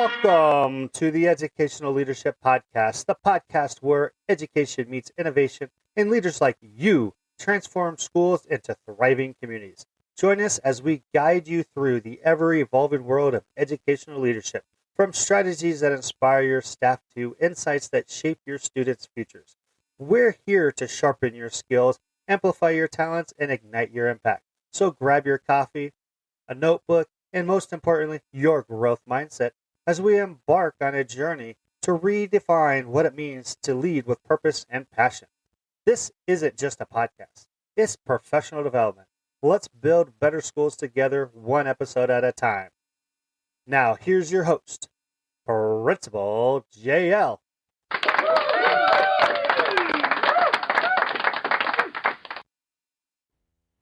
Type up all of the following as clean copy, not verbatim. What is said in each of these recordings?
Welcome to the Educational Leadership Podcast, the podcast where education meets innovation and leaders like you transform schools into thriving communities. Join us as we guide you through the ever-evolving world of educational leadership, from strategies that inspire your staff to insights that shape your students' futures. We're here to sharpen your skills, amplify your talents, and ignite your impact. So grab your coffee, a notebook, and most importantly, your growth mindset as we embark on a journey to redefine what it means to lead with purpose and passion. This isn't just a podcast, it's professional development. Let's build better schools together, one episode at a time. Now, here's your host, Principal JL.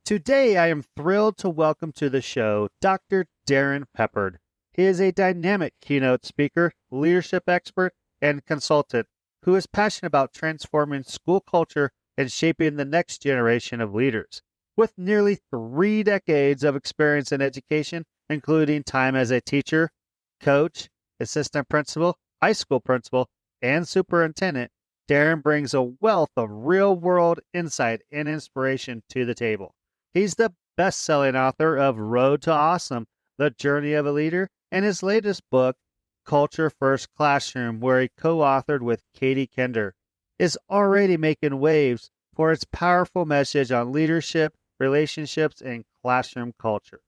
Today, I am thrilled to welcome to the show Dr. Darrin Peppard. He is a dynamic keynote speaker, leadership expert, and consultant who is passionate about transforming school culture and shaping the next generation of leaders. With nearly 3 decades of experience in education, including time as a teacher, coach, assistant principal, high school principal, and superintendent, Darrin brings a wealth of real-world insight and inspiration to the table. He's the best-selling author of Road to Awesome, The Journey of a Leader, and his latest book, Culture First Classroom, where he co-authored with Katie Kender, is already making waves for its powerful message on leadership, relationships, and classroom culture.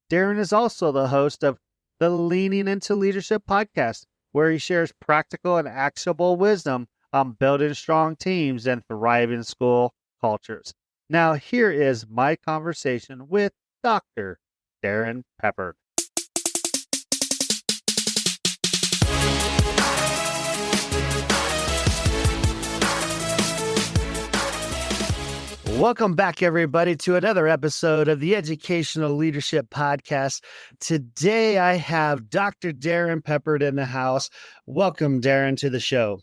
Darrin is also the host of the Leaning into Leadership podcast, where he shares practical and actionable wisdom on building strong teams and thriving school cultures. Now, here is my conversation with Dr. Darrin Peppard. Welcome back, everybody, to another episode of the Educational Leadership Podcast. Today, I have Dr. Darrin Peppard in the house. Welcome, Darrin, to the show.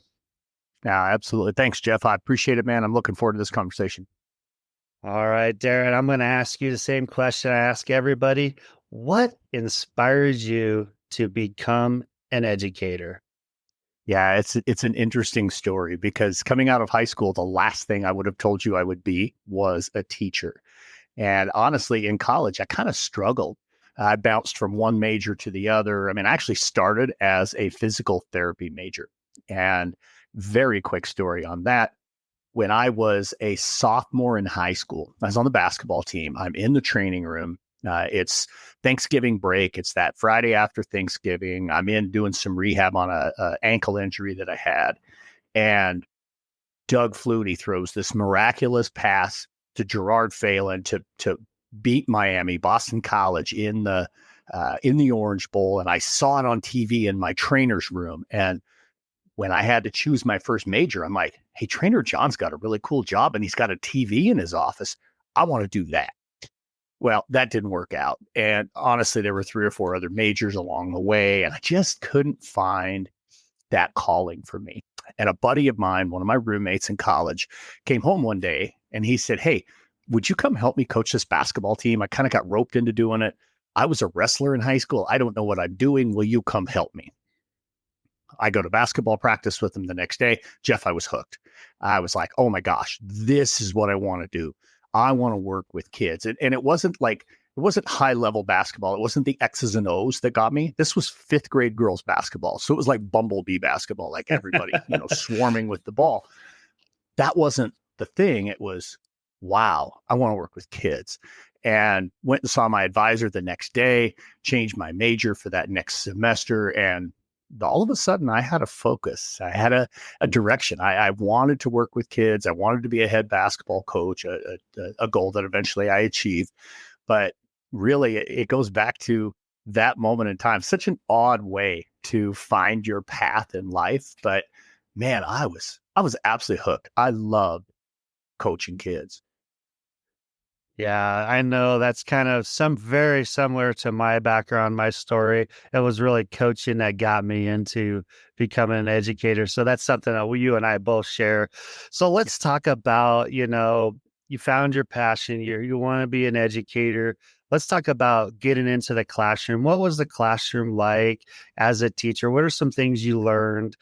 Yeah, absolutely. Thanks, Jeff. I appreciate it, man. I'm looking forward to this conversation. All right, Darrin, I'm going to ask you the same question I ask everybody. What inspired you to become an educator? Yeah, it's an interesting story because coming out of high school, the last thing I would have told you I would be was a teacher. And honestly, in college, I kind of struggled. I bounced from one major to the other. I mean, I actually started as a physical therapy major. And very quick story on that. When I was a sophomore in high school, I was on the basketball team. I'm in the training room. It's Thanksgiving break. It's that Friday after Thanksgiving. I'm in doing some rehab on a ankle injury that I had. And Doug Flutie throws this miraculous pass to Gerard Phelan to beat Miami, Boston College in the Orange Bowl. And I saw it on TV in my trainer's room. And when I had to choose my first major, I'm like, hey, Trainer John's got a really cool job and he's got a TV in his office. I want to do that. Well, that didn't work out. And honestly, there were 3 or 4 other majors along the way, and I just couldn't find that calling for me. And a buddy of mine, one of my roommates in college, came home one day and he said, hey, would you come help me coach this basketball team? I kind of got roped into doing it. I was a wrestler in high school. I don't know what I'm doing. Will you come help me? I go to basketball practice with him the next day. Jeff, I was hooked. I was like, oh my gosh, this is what I want to do. I want to work with kids. And it wasn't high level basketball. It wasn't the X's and O's that got me. This was 5th grade girls basketball. So it was like bumblebee basketball, like everybody, swarming with the ball. That wasn't the thing. It was, wow, I want to work with kids. And went and saw my advisor the next day, changed my major for that next semester. And all of a sudden I had a focus. I had a direction. I wanted to work with kids. I wanted to be a head basketball coach, a goal that eventually I achieved. But really, it goes back to that moment in time. Such an odd way to find your path in life. But man, I was absolutely hooked. I loved coaching kids. Yeah, I know that's kind of very similar to my background, my story. It was really coaching that got me into becoming an educator. So that's something that you and I both share. So let's talk about, you found your passion. You want to be an educator. let's talk about getting into the classroom. What was the classroom like as a teacher? What are some things you learned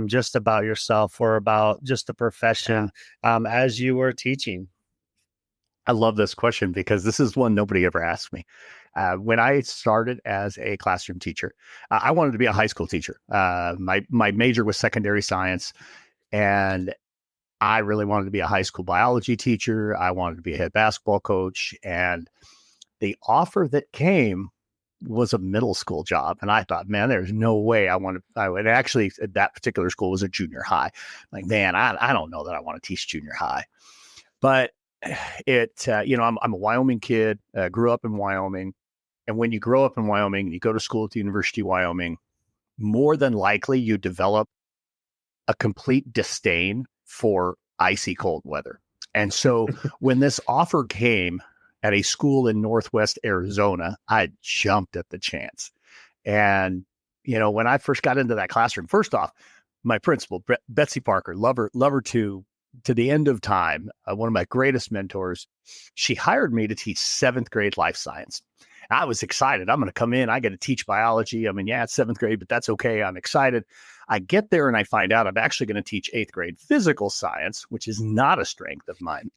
just about yourself or about just the profession as you were teaching? I love this question because this is one nobody ever asked me. When I started as a classroom teacher, I wanted to be a high school teacher. My major was secondary science, and I really wanted to be a high school biology teacher. I wanted to be a head basketball coach, and the offer that came was a middle school job. And I thought, man, there's no way I would actually, at that particular school was a junior high. Like, man, I don't know that I want to teach junior high. But I'm a Wyoming kid, grew up in Wyoming. And when you grow up in Wyoming and you go to school at the University of Wyoming, more than likely you develop a complete disdain for icy cold weather. And so when this offer came at a school in Northwest Arizona, I jumped at the chance. And, when I first got into that classroom, first off, my principal, Betsy Parker, love her to the end of time, one of my greatest mentors, she hired me to teach 7th grade life science. I was excited. I'm going to come in. I get to teach biology. I mean, yeah, it's 7th grade, but that's okay. I'm excited. I get there and I find out I'm actually going to teach 8th grade physical science, which is not a strength of mine,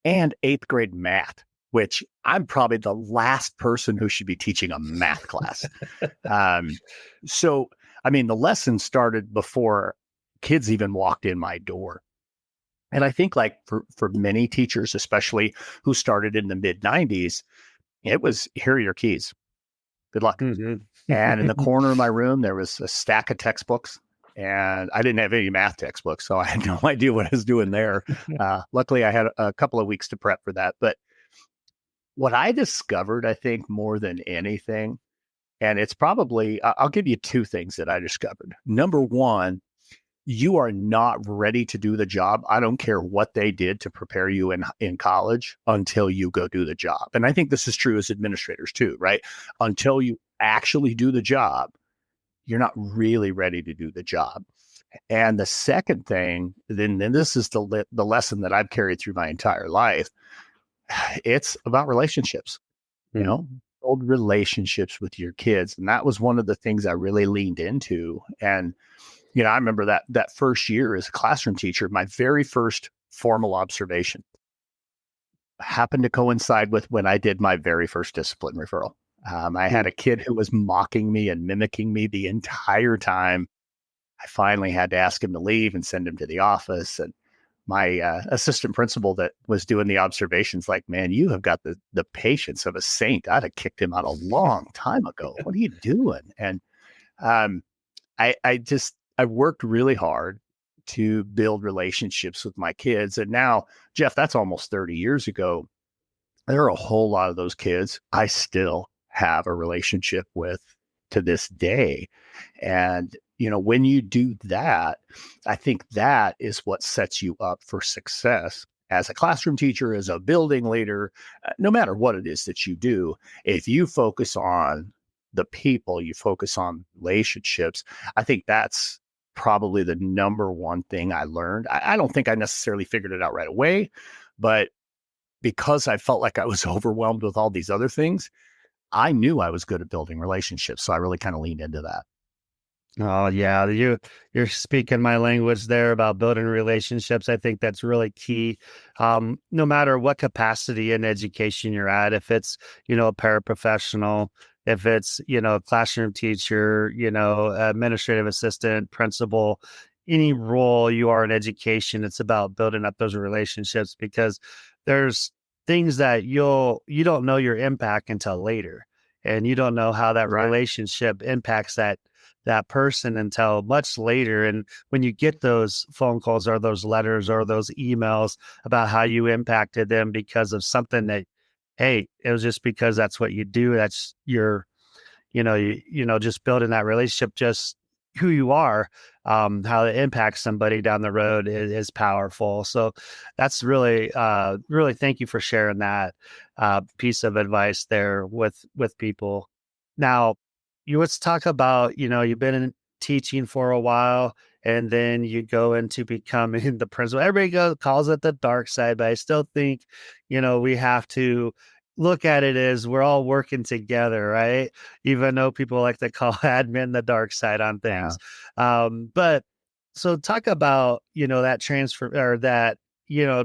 and 8th grade math, which I'm probably the last person who should be teaching a math class. So, I mean, the lesson started before kids even walked in my door. And I think like for many teachers, especially who started in the mid 90s, it was, here are your keys. Good luck. Mm-hmm. And in the corner of my room, there was a stack of textbooks, and I didn't have any math textbooks, so I had no idea what I was doing there. Luckily, I had a couple of weeks to prep for that. But what I discovered, I think, more than anything, and it's probably, I'll give you 2 things that I discovered. Number one, you are not ready to do the job. I don't care what they did to prepare you in college until you go do the job. And I think this is true as administrators too, right? Until you actually do the job, you're not really ready to do the job. And the second thing, then this is the lesson that I've carried through my entire life. It's about relationships, build relationships with your kids. And that was one of the things I really leaned into. And I remember that first year as a classroom teacher, my very first formal observation happened to coincide with when I did my very first discipline referral. I had a kid who was mocking me and mimicking me the entire time. I finally had to ask him to leave and send him to the office. And my assistant principal that was doing the observations, like, man, you have got the patience of a saint. I'd have kicked him out a long time ago. What are you doing? And I've worked really hard to build relationships with my kids. And now, Jeff, that's almost 30 years ago. There are a whole lot of those kids I still have a relationship with to this day. And, when you do that, I think that is what sets you up for success as a classroom teacher, as a building leader, no matter what it is that you do. If you focus on the people, you focus on relationships, I think that's probably the number one thing I learned. I don't think I necessarily figured it out right away, but because I felt like I was overwhelmed with all these other things, I knew I was good at building relationships. So I really kind of leaned into that. Oh yeah, you're speaking my language there about building relationships. I think that's really key. No matter what capacity in education you're at, if it's a paraprofessional, if it's a classroom teacher, administrative assistant, principal, any role you are in education, it's about building up those relationships because there's things that you don't know your impact until later, and you don't know how that relationship impacts that person until much later. And when you get those phone calls or those letters or those emails about how you impacted them because of something that, hey, it was just because that's what you do. That's your, just building that relationship, just who you are, how it impacts somebody down the road is powerful. So that's really, really thank you for sharing that piece of advice there with people. Now, let's talk about, you've been in teaching for a while and then you go into becoming the principal. Everybody calls it the dark side, but I still think, we have to look at it as we're all working together, right? Even though people like to call admin the dark side on Yeah. things. But so talk about, that transfer or that,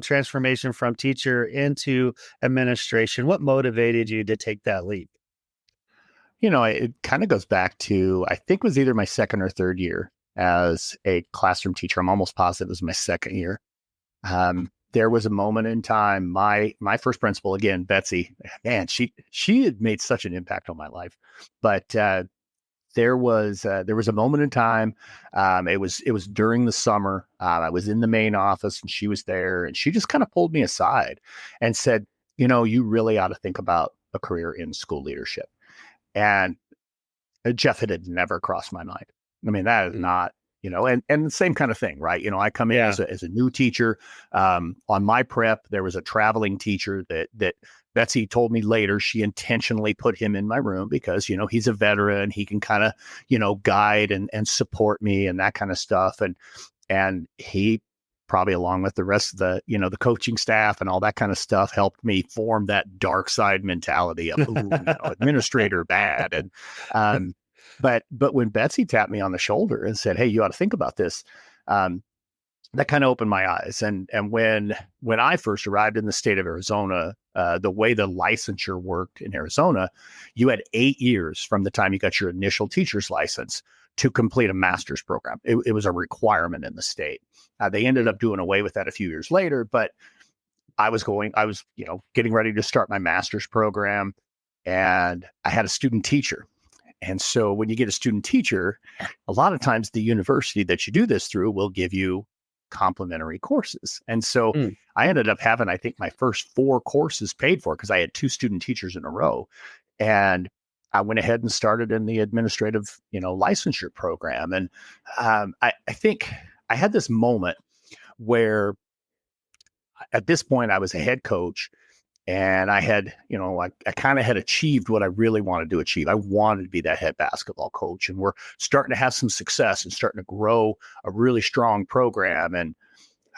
transformation from teacher into administration. What motivated you to take that leap? It kind of goes back to, I think it was either my second or third year as a classroom teacher. I'm almost positive it was my second year. There was a moment in time, my first principal, again, Betsy, man, she had made such an impact on my life. But there was a moment in time. It was during the summer. I was in the main office and she was there, and she just kind of pulled me aside and said, you really ought to think about a career in school leadership. And Jeff, it had never crossed my mind. I mean, that is not, and the same kind of thing, right? I come in Yeah. as a new teacher. On my prep, there was a traveling teacher that Betsy told me later she intentionally put him in my room because, he's a veteran. He can kind of, guide and support me and that kind of stuff. And he probably, along with the rest of the, the coaching staff and all that kind of stuff, helped me form that dark side mentality of, administrator bad. And, but when Betsy tapped me on the shoulder and said, "Hey, you ought to think about this," that kind of opened my eyes. And when I first arrived in the state of Arizona, the way the licensure worked in Arizona, you had 8 years from the time you got your initial teacher's license to complete a master's program. It was a requirement in the state. They ended up doing away with that a few years later, but I was getting ready to start my master's program, and I had a student teacher. And so when you get a student teacher, a lot of times the university that you do this through will give you complimentary courses. And so Mm. I ended up having, I think, my first 4 courses paid for because I had 2 student teachers in a row. And I went ahead and started in the administrative, licensure program. And I think I had this moment where at this point I was a head coach. And I had, I kind of had achieved what I really wanted to achieve. I wanted to be that head basketball coach, and we're starting to have some success and starting to grow a really strong program. And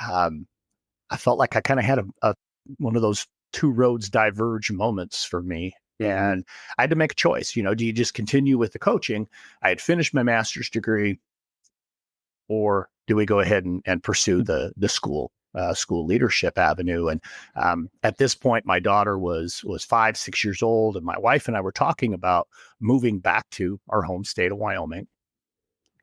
I felt like I kind of had a one of those 2 roads diverge moments for me. Mhm. And I had to make a choice. Do you just continue with the coaching? I had finished my master's degree, or do we go ahead and pursue the school leadership avenue? And at this point, my daughter was 5, 6 years old, and my wife and I were talking about moving back to our home state of Wyoming.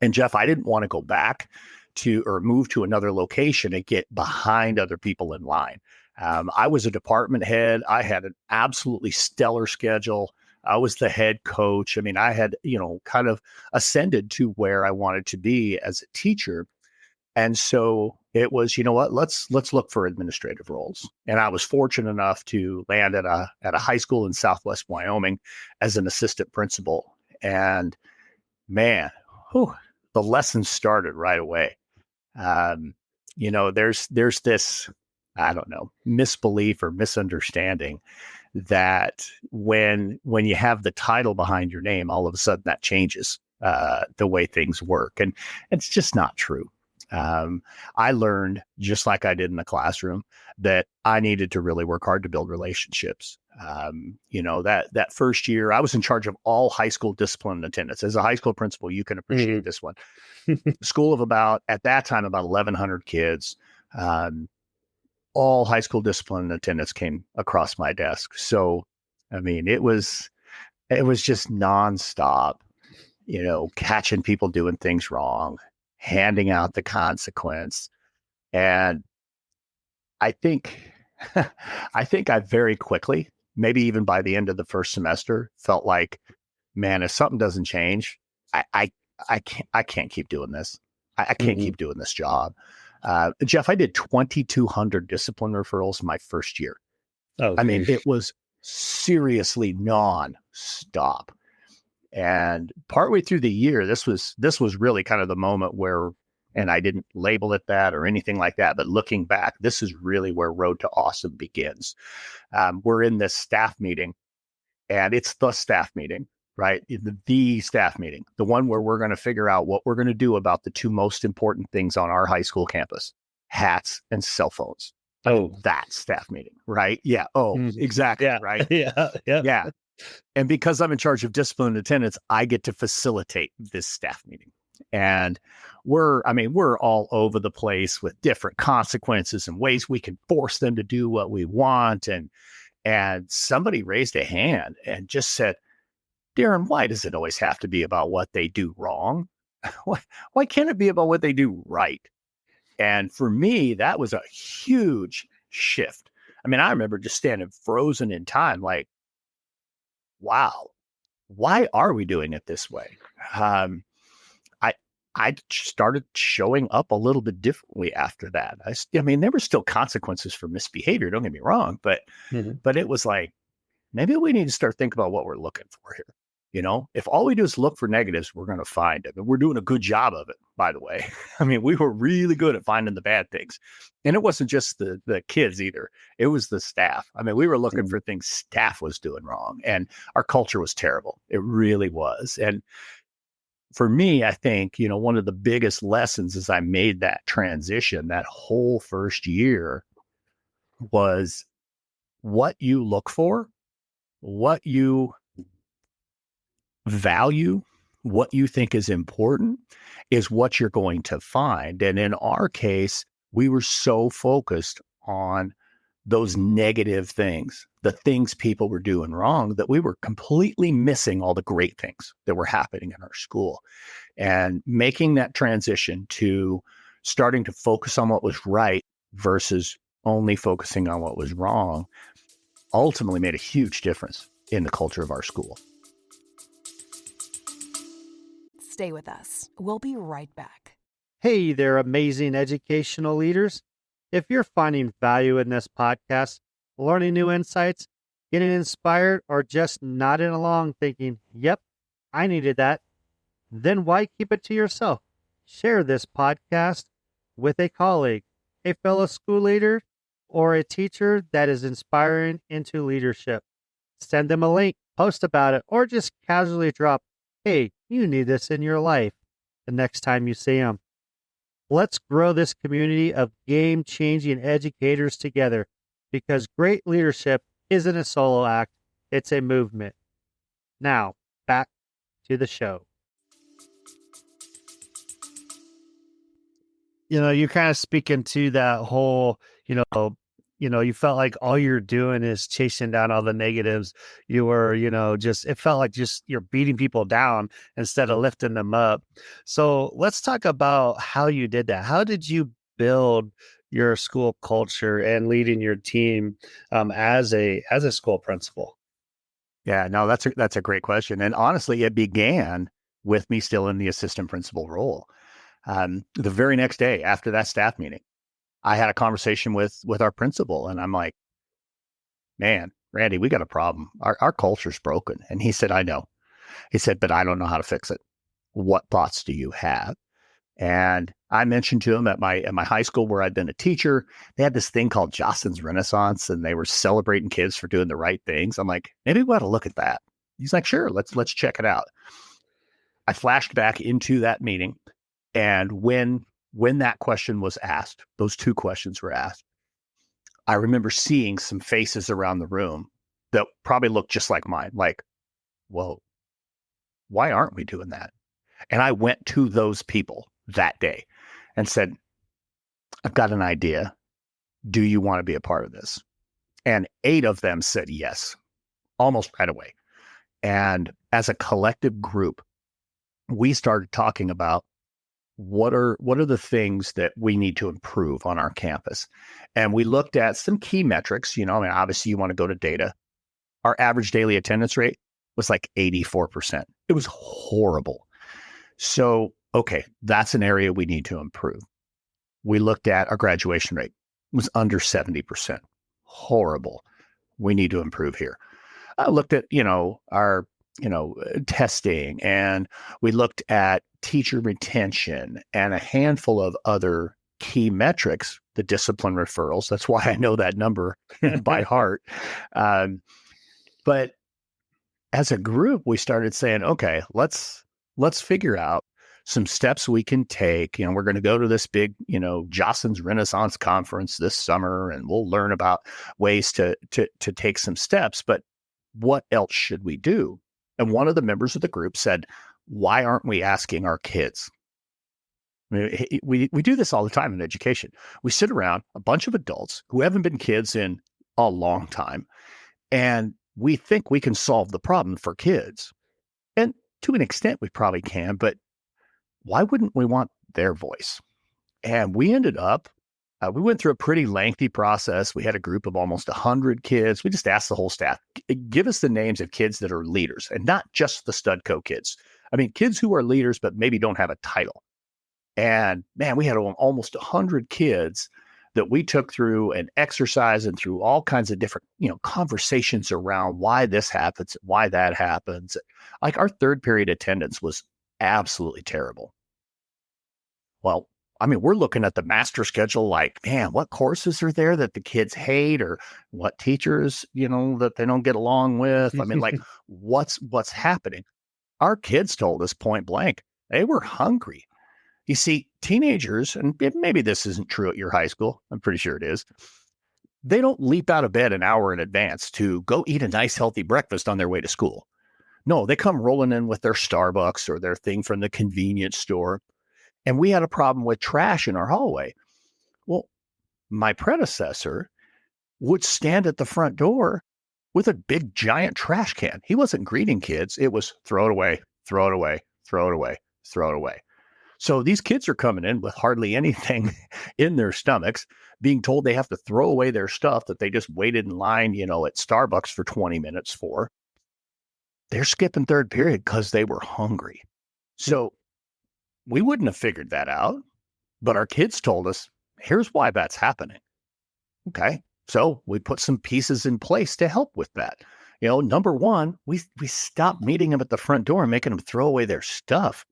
And Jeff, I didn't want to go back to or move to another location and get behind other people in line. I was a department head. I had an absolutely stellar schedule. I was the head coach. I mean, I had, kind of ascended to where I wanted to be as a teacher. And so it was, what, let's look for administrative roles. And I was fortunate enough to land at a high school in Southwest Wyoming as an assistant principal. And man, the lessons started right away. There's this, I don't know, misbelief or misunderstanding that when you have the title behind your name, all of a sudden that changes the way things work. And it's just not true. I learned, just like I did in the classroom, that I needed to really work hard to build relationships. That first year, I was in charge of all high school discipline and attendance. As a high school principal, you can appreciate this one. School of at that time, about 1,100 kids. All high school discipline and attendance came across my desk. So, I mean, it was just nonstop, catching people doing things wrong, handing out the consequence. And I think, I very quickly, maybe even by the end of the first semester, felt like, man, if something doesn't change, I can't keep doing this. I can't keep doing this job. Jeff, I did 2,200 discipline referrals my first year. Oh, I mean, it was seriously non-stop. And partway through the year, this was really kind of the moment where, and I didn't label it that or anything like that, but looking back, this is really where Road to Awesome begins. We're in this staff meeting, and it's the staff meeting, right? The staff meeting, the one where we're going to figure out what we're going to do about the 2 most important things on our high school campus: hats and cell phones. Oh, that staff meeting, right? Yeah. Oh, Mhm. exactly. Yeah. Right. Yeah. Yeah. Yeah. And because I'm in charge of discipline and attendance, I get to facilitate this staff meeting. And we're all over the place with different consequences and ways we can force them to do what we want. And somebody raised a hand and just said, Darrin, why does it always have to be about what they do wrong? Why can't it be about what they do right? And for me, that was a huge shift. I mean, I remember just standing frozen in time, like, wow, why are we doing it this way? Um, I I started showing up a little bit differently after that. I mean, there were still consequences for misbehavior. Don't get me wrong, Mhm. but it was like, maybe we need to start thinking about what we're looking for here. If all we do is look for negatives, we're going to find them. And we're doing a good job of it, by the way. I mean, we were really good at finding the bad things. And it wasn't just the kids either. It was the staff. I mean, we were looking for things staff was doing wrong, and our culture was terrible. It really was. And for me, I think, one of the biggest lessons as I made that transition, that whole first year, was what you look for, what you value, what you think is important is what you're going to find. And in our case, we were so focused on those negative things, the things people were doing wrong, that we were completely missing all the great things that were happening in our school. And making that transition to starting to focus on what was right versus only focusing on what was wrong ultimately made a huge difference in the culture of our school. Stay with us. We'll be right back. Hey there, amazing educational leaders. If you're finding value in this podcast, learning new insights, getting inspired, or just nodding along thinking, yep, I needed that, then why keep it to yourself? Share this podcast with a colleague, a fellow school leader, or a teacher that is inspiring into leadership. Send them a link, post about it, or just casually drop, hey, you need this in your life the next time you see them. Let's grow this community of game-changing educators together, because great leadership isn't a solo act, it's a movement. Now, back to the show. You're kind of speaking to that whole, you felt like all you're doing is chasing down all the negatives. You were, it felt like just you're beating people down instead of lifting them up. So let's talk about how you did that. How did you build your school culture and leading your team as a school principal? Yeah, no, that's a great question. And honestly, it began with me still in the assistant principal role. The very next day after that staff meeting, I had a conversation with our principal, and I'm like, man, Randy, we got a problem. Our culture's broken. And he said, I know. He said, but I don't know how to fix it. What thoughts do you have? And I mentioned to him at my high school where I'd been a teacher, they had this thing called Jostens Renaissance, and they were celebrating kids for doing the right things. I'm like, maybe we ought to look at that. He's like, sure, let's check it out. I flashed back into that meeting, and when that question was asked, those two questions were asked, I remember seeing some faces around the room that probably looked just like mine. Like, whoa, why aren't we doing that? And I went to those people that day and said, I've got an idea. Do you want to be a part of this? And 8 of them said yes, almost right away. And as a collective group, we started talking about what are the things that we need to improve on our campus. And we looked at some key metrics. Obviously you want to go to data. Our average daily attendance rate was like 84%. It was horrible. So, okay, that's an area we need to improve. We looked at our graduation rate. It was under 70%. Horrible. We need to improve here. I looked at, our, testing, and we looked at teacher retention and a handful of other key metrics, the discipline referrals. That's why I know that number by heart. But as a group, we started saying, okay, let's figure out some steps we can take. We're going to go to this big, Jostens Renaissance conference this summer, and we'll learn about ways to take some steps. But what else should we do? And one of the members of the group said, why aren't we asking our kids? I mean, we do this all the time in education. We sit around a bunch of adults who haven't been kids in a long time, and we think we can solve the problem for kids. And to an extent, we probably can, but why wouldn't we want their voice? And we ended up, we went through a pretty lengthy process. We had a group of almost 100 kids. We just asked the whole staff, give us the names of kids that are leaders, and not just the Studco kids. I mean, kids who are leaders, but maybe don't have a title. And man, we had almost 100 kids that we took through an exercise and through all kinds of different, conversations around why this happens, why that happens. Like our third period attendance was absolutely terrible. Well, I mean, we're looking at the master schedule like, man, what courses are there that the kids hate, or what teachers, that they don't get along with? I mean, like, what's happening? Our kids told us point blank, they were hungry. You see, teenagers, and maybe this isn't true at your high school, I'm pretty sure it is, they don't leap out of bed an hour in advance to go eat a nice, healthy breakfast on their way to school. No, they come rolling in with their Starbucks or their thing from the convenience store. And we had a problem with trash in our hallway. Well, my predecessor would stand at the front door with a big, giant trash can. He wasn't greeting kids. It was throw it away, throw it away, throw it away, throw it away. So these kids are coming in with hardly anything in their stomachs, being told they have to throw away their stuff that they just waited in line, at Starbucks for 20 minutes for. They're skipping third period because they were hungry. So we wouldn't have figured that out, but our kids told us, here's why that's happening. Okay. So we put some pieces in place to help with that. Number one, we stopped meeting them at the front door and making them throw away their stuff.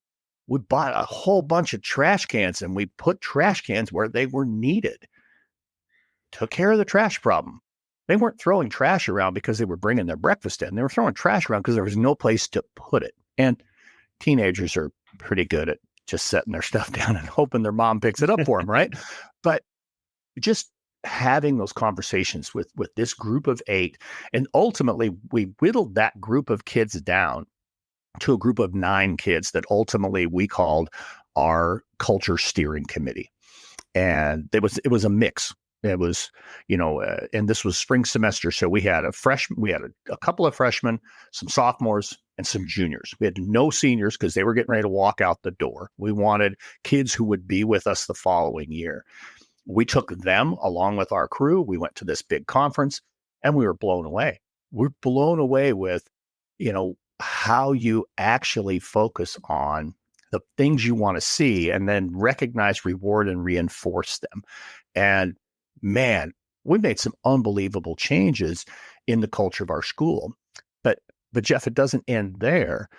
We bought a whole bunch of trash cans, and we put trash cans where they were needed. Took care of the trash problem. They weren't throwing trash around because they were bringing their breakfast in. They were throwing trash around because there was no place to put it. And teenagers are pretty good at just setting their stuff down and hoping their mom picks it up for them, right? But just having those conversations with this group of 8, and ultimately we whittled that group of kids down to a group of 9 kids that ultimately we called our culture steering committee. And it was a mix. It was, and this was spring semester. So we had a couple of freshmen, some sophomores, and some juniors. We had no seniors because they were getting ready to walk out the door. We wanted kids who would be with us the following year. We took them along with our crew. We went to this big conference, and we were blown away. We're blown away with, how you actually focus on the things you want to see and then recognize, reward, and reinforce them. And man, we made some unbelievable changes in the culture of our school. But Jeff, it doesn't end there.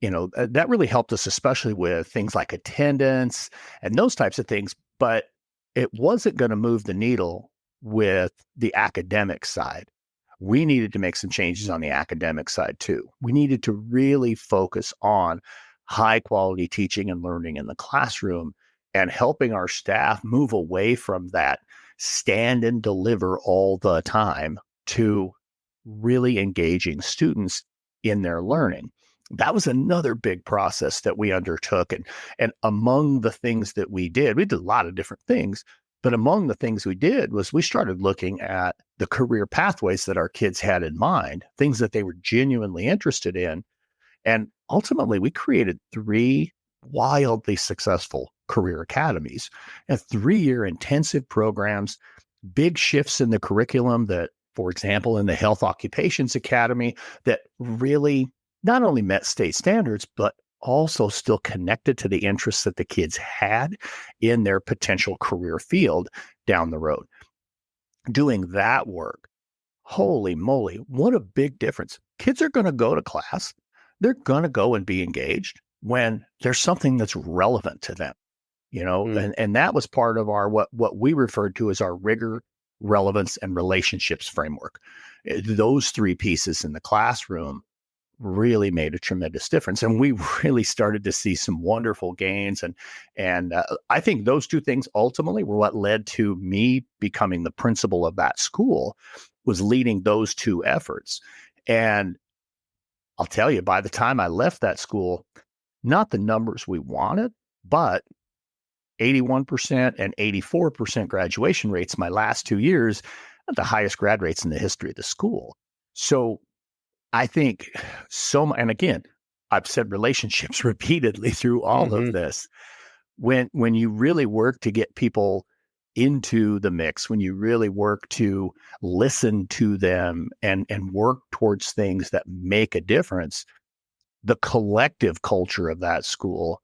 That really helped us, especially with things like attendance and those types of things. But it wasn't going to move the needle with the academic side. We needed to make some changes on the academic side too. We needed to really focus on high quality teaching and learning in the classroom and helping our staff move away from that stand and deliver all the time to really engaging students in their learning. That was another big process that we undertook. And among the things that we did a lot of different things. But among the things we did was we started looking at the career pathways that our kids had in mind, things that they were genuinely interested in. And ultimately, we created 3 wildly successful career academies and 3-year intensive programs, big shifts in the curriculum that, for example, in the Health Occupations Academy, that really not only met state standards, but also still connected to the interests that the kids had in their potential career field down the road. Doing that work, holy moly, what a big difference. Kids are going to go to class. They're going to go and be engaged when there's something that's relevant to them, and that was part of our, what we referred to as our rigor, relevance, and relationships framework. Those 3 pieces in the classroom really made a tremendous difference. And we really started to see some wonderful gains. And I think those two things ultimately were what led to me becoming the principal of that school, was leading those two efforts. And I'll tell you, by the time I left that school, not the numbers we wanted, but 81% and 84% graduation rates my last 2 years, the highest grad rates in the history of the school. So I think and again, I've said relationships repeatedly through all of this. When you really work to get people into the mix, when you really work to listen to them and work towards things that make a difference, the collective culture of that school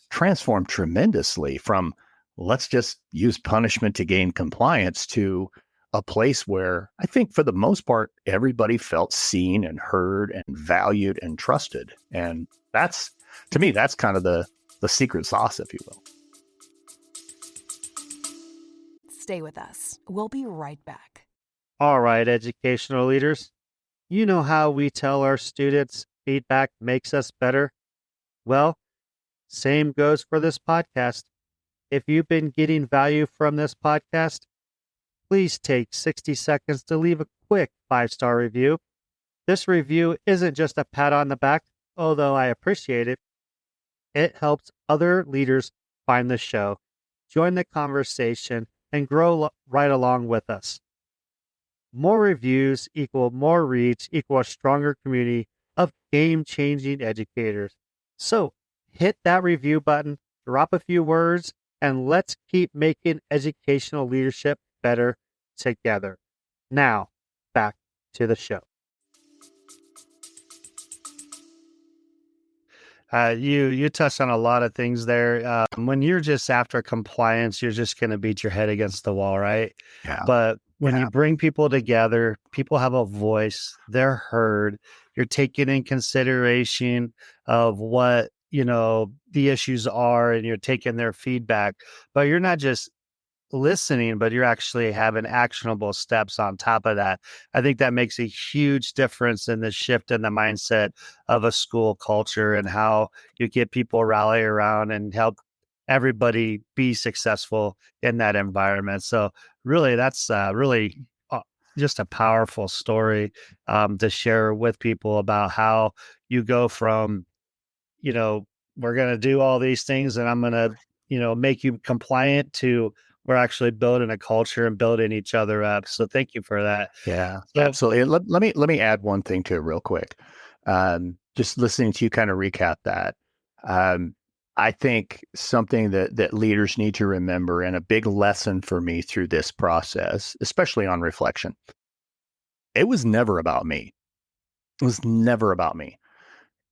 transformed tremendously from let's just use punishment to gain compliance to a place where I think for the most part, everybody felt seen and heard and valued and trusted. And that's, to me, that's kind of the secret sauce, if you will. Stay with us. We'll be right back. All right, educational leaders. You know how we tell our students feedback makes us better? Well, same goes for this podcast. If you've been getting value from this podcast, please take 60 seconds to leave a quick 5-star review. This review isn't just a pat on the back, although I appreciate it. It helps other leaders find the show, join the conversation, and grow right along with us. More reviews equal more reach equal a stronger community of game-changing educators. So hit that review button, drop a few words, and let's keep making educational leadership better together. Now, back to the show. You touched on a lot of things there. When you're just after compliance, you're just going to beat your head against the wall, right? Yeah. But when you bring people together, people have a voice, they're heard, you're taking in consideration of what, the issues are, and you're taking their feedback, but you're not just listening, but you're actually having actionable steps on top of that. I think that makes a huge difference in the shift in the mindset of a school culture and how you get people rally around and help everybody be successful in that environment. So really, that's really just a powerful story to share with people about how you go from, we're going to do all these things and I'm going to, make you compliant to we're actually building a culture and building each other up. So thank you for that. Yeah, So, absolutely. Let me add one thing to it real quick. Just listening to you kind of recap that. I think something that leaders need to remember, and a big lesson for me through this process, especially on reflection, it was never about me. It was never about me.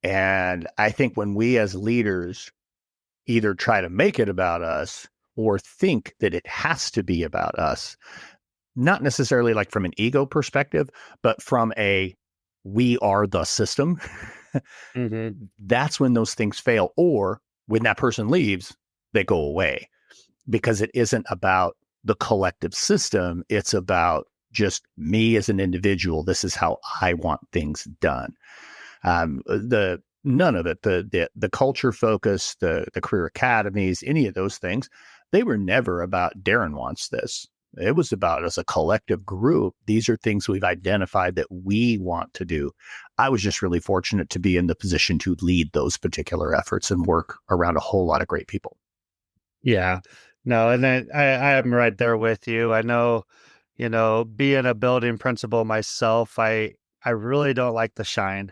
And I think when we as leaders either try to make it about us or think that it has to be about us, not necessarily like from an ego perspective, but from a we are the system, that's when those things fail. Or when that person leaves, they go away, because it isn't about the collective system. It's about just me as an individual. This is how I want things done. None of it, the culture focus, the career academies, any of those things, they were never about Darrin wants this. It was about, as a collective group, these are things we've identified that we want to do. I was just really fortunate to be in the position to lead those particular efforts and work around a whole lot of great people. Yeah, no, and then I am right there with you. I know, being a building principal myself, I really don't like the shine.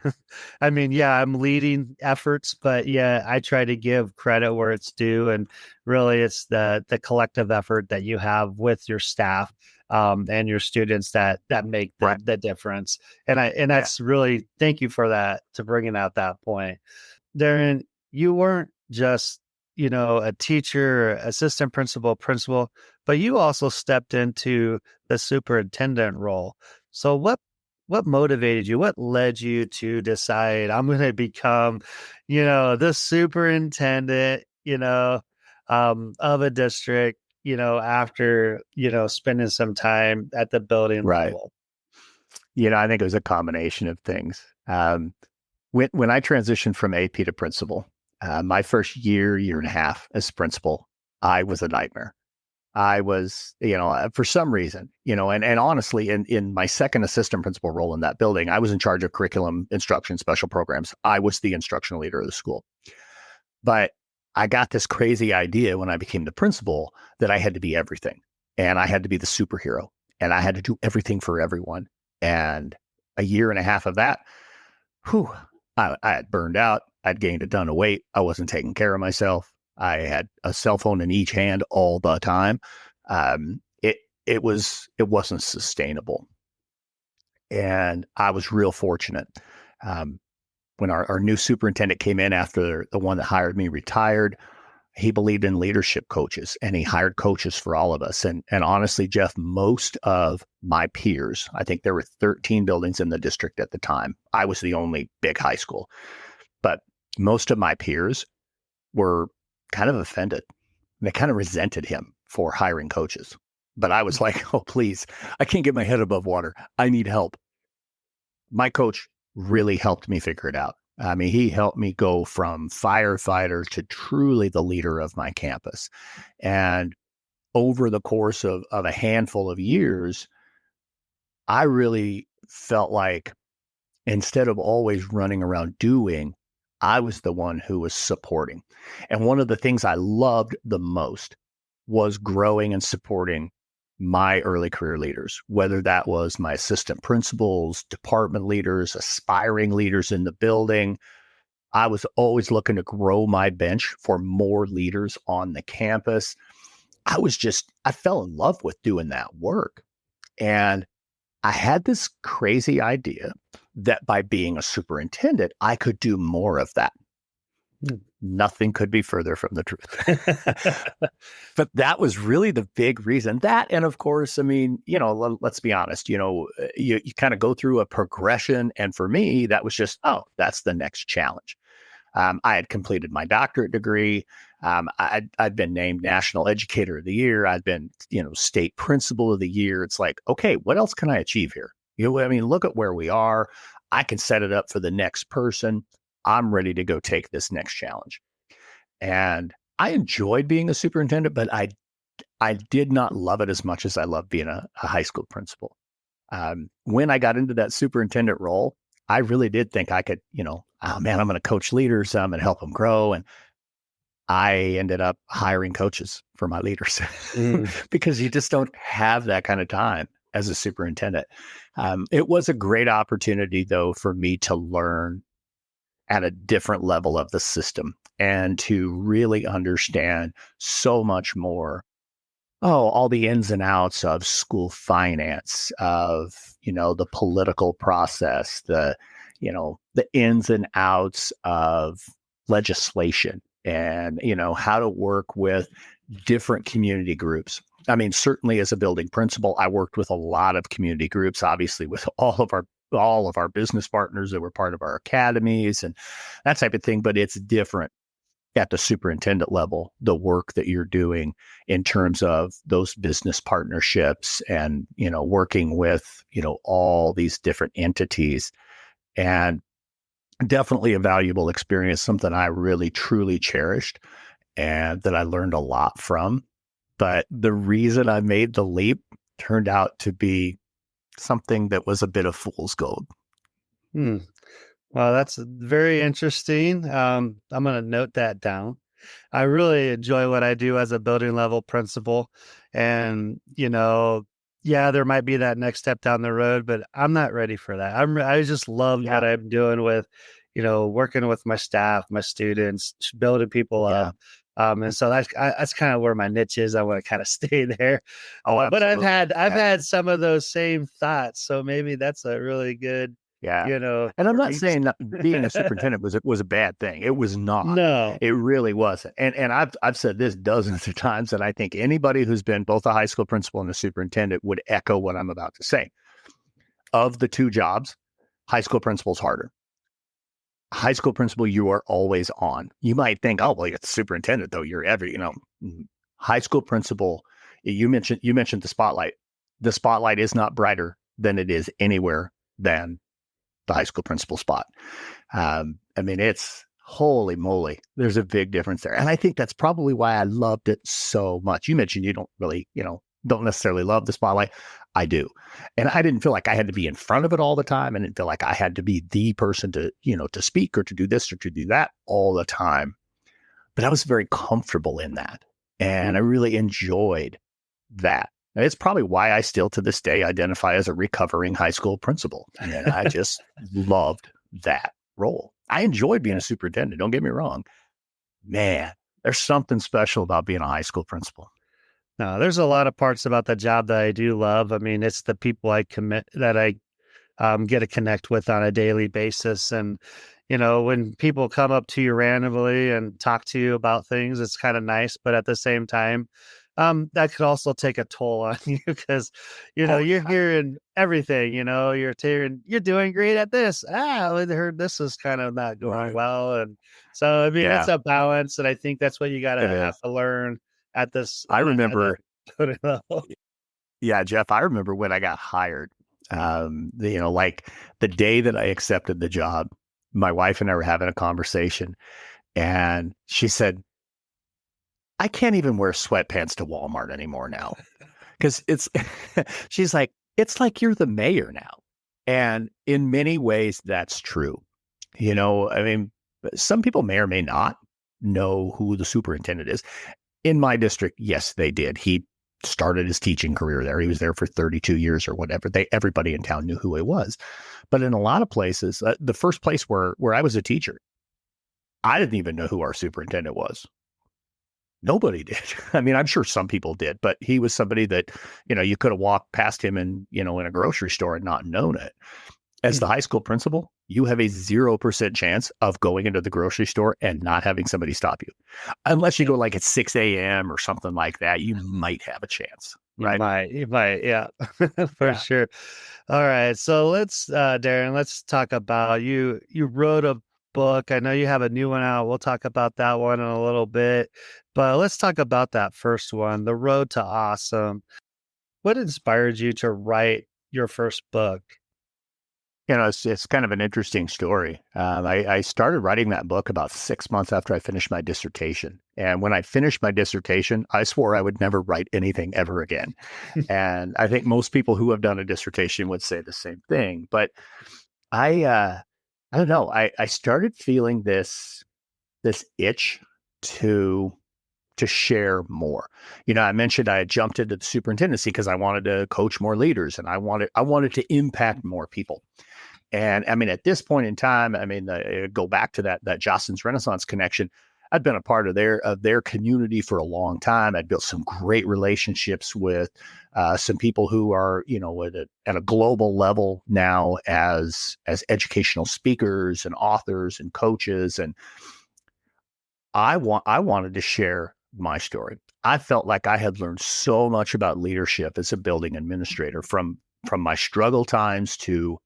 I mean, yeah, I'm leading efforts, but yeah, I try to give credit where it's due, and really, it's the collective effort that you have with your staff and your students that make the difference. And that's really, thank you for that, to bringing out that point, Darrin. You weren't just a teacher, assistant principal, but you also stepped into the superintendent role. So what motivated you? What led you to decide I'm going to become, the superintendent, of a district, after, spending some time at the building Right. level? I think it was a combination of things. When I transitioned from AP to principal, my first year and a half as principal, I was a nightmare. I was, for some reason, and honestly, in my second assistant principal role in that building, I was in charge of curriculum, instruction, special programs. I was the instructional leader of the school. But I got this crazy idea when I became the principal that I had to be everything, and I had to be the superhero, and I had to do everything for everyone. And a year and a half of that, whew, I had burned out. I'd gained a ton of weight. I wasn't taking care of myself. I had a cell phone in each hand all the time. It wasn't sustainable, and I was real fortunate. When our new superintendent came in after the one that hired me retired, he believed in leadership coaches, and he hired coaches for all of us. And honestly, Jeff, most of my peers, I think there were 13 buildings in the district at the time. I was the only big high school, but most of my peers were kind of offended. They kind of resented him for hiring coaches. But I was like, oh, please, I can't get my head above water. I need help. My coach really helped me figure it out. I mean, he helped me go from firefighter to truly the leader of my campus. And over the course of a handful of years, I really felt like instead of always running around doing, I was the one who was supporting. And one of the things I loved the most was growing and supporting my early career leaders, whether that was my assistant principals, department leaders, aspiring leaders in the building. I was always looking to grow my bench for more leaders on the campus. I fell in love with doing that work. And I had this crazy idea that by being a superintendent, I could do more of that. Nothing could be further from the truth. But that was really the big reason. That, and of course, I mean, let's be honest, you kind of go through a progression. And for me, that was just, that's the next challenge. I had completed my doctorate degree. I'd been named National Educator of the Year. I'd been, State Principal of the Year. It's like, okay, what else can I achieve here? Look at where we are. I can set it up for the next person. I'm ready to go take this next challenge. And I enjoyed being a superintendent, but I did not love it as much as I loved being a high school principal. When I got into that superintendent role, I really did think I could, I'm going to coach leaders. I'm going to help them grow. And I ended up hiring coaches for my leaders because you just don't have that kind of time as a superintendent. It was a great opportunity, though, for me to learn at a different level of the system and to really understand so much more. All the ins and outs of school finance, of, the political process, the ins and outs of legislation, and, how to work with different community groups. I mean, certainly as a building principal, I worked with a lot of community groups, obviously with all of our business partners that were part of our academies and that type of thing. But it's different at the superintendent level, the work that you're doing in terms of those business partnerships and, working with, all these different entities. And definitely a valuable experience, something I really, truly cherished and that I learned a lot from. But the reason I made the leap turned out to be something that was a bit of fool's gold. Well, that's very interesting. I'm going to note that down. I really enjoy what I do as a building level principal. And, there might be that next step down the road, but I'm not ready for that. I just love what I'm doing with, working with my staff, my students, building people up. And so that's kind of where my niche is. I want to kind of stay there. But I've had some of those same thoughts. So maybe that's a really good, and I'm not saying that being a superintendent was a bad thing. It was not. No, it really wasn't. And I've said this dozens of times, and I think anybody who's been both a high school principal and a superintendent would echo what I'm about to say. Of the two jobs, high school principal is harder. High school principal, you are always on. You might think, oh, well, you're the superintendent, though. You're high school principal. You mentioned the spotlight. The spotlight is not brighter than it is anywhere than the high school principal spot. I mean, it's holy moly. There's a big difference there. And I think that's probably why I loved it so much. You mentioned you don't really, don't necessarily love the spotlight. I do. And I didn't feel like I had to be in front of it all the time. I didn't feel like I had to be the person to, to speak or to do this or to do that all the time. But I was very comfortable in that. And I really enjoyed that. And it's probably why I still to this day identify as a recovering high school principal. And I just loved that role. I enjoyed being a superintendent. Don't get me wrong. Man, there's something special about being a high school principal. No, there's a lot of parts about the job that I do love. I mean, it's the people I get to connect with on a daily basis. And, when people come up to you randomly and talk to you about things, it's kind of nice. But at the same time, that could also take a toll on you because, you're hearing everything, you're hearing, you're doing great at this. I heard this is kind of not going well. And so, I mean, it's a balance. And I think that's what you got to have to learn at this. I remember, yeah, Jeff, I remember when I got hired, like the day that I accepted the job, my wife and I were having a conversation and she said, I can't even wear sweatpants to Walmart anymore now. Cause she's like, it's like you're the mayor now. And in many ways that's true. I mean, some people may or may not know who the superintendent is. In my district, yes, they did. He started his teaching career there. He was there for 32 years or whatever. Everybody in town knew who he was. But in a lot of places, the first place where I was a teacher, I didn't even know who our superintendent was. Nobody did. I mean, I'm sure some people did, but he was somebody that, you could have walked past him in a grocery store and not known it. As the high school principal, you have a 0% chance of going into the grocery store and not having somebody stop you. Unless you go like at 6 a.m. or something like that, you might have a chance. Right. You might. Yeah, for sure. All right. So Darrin, let's talk about you. You wrote a book. I know you have a new one out. We'll talk about that one in a little bit, but let's talk about that first one, The Road to Awesome. What inspired you to write your first book? It's kind of an interesting story. I started writing that book about 6 months after I finished my dissertation. And when I finished my dissertation, I swore I would never write anything ever again. And I think most people who have done a dissertation would say the same thing. But I don't know. I started feeling this itch to share more. I mentioned I had jumped into the superintendency because I wanted to coach more leaders and I wanted to impact more people. And I mean, at this point in time, I mean, go back to that Jocelyn's Renaissance connection. I'd been a part of their community for a long time. I'd built some great relationships with some people who are, at a global level now as educational speakers and authors and coaches. And I wanted to share my story. I felt like I had learned so much about leadership as a building administrator from my struggle times to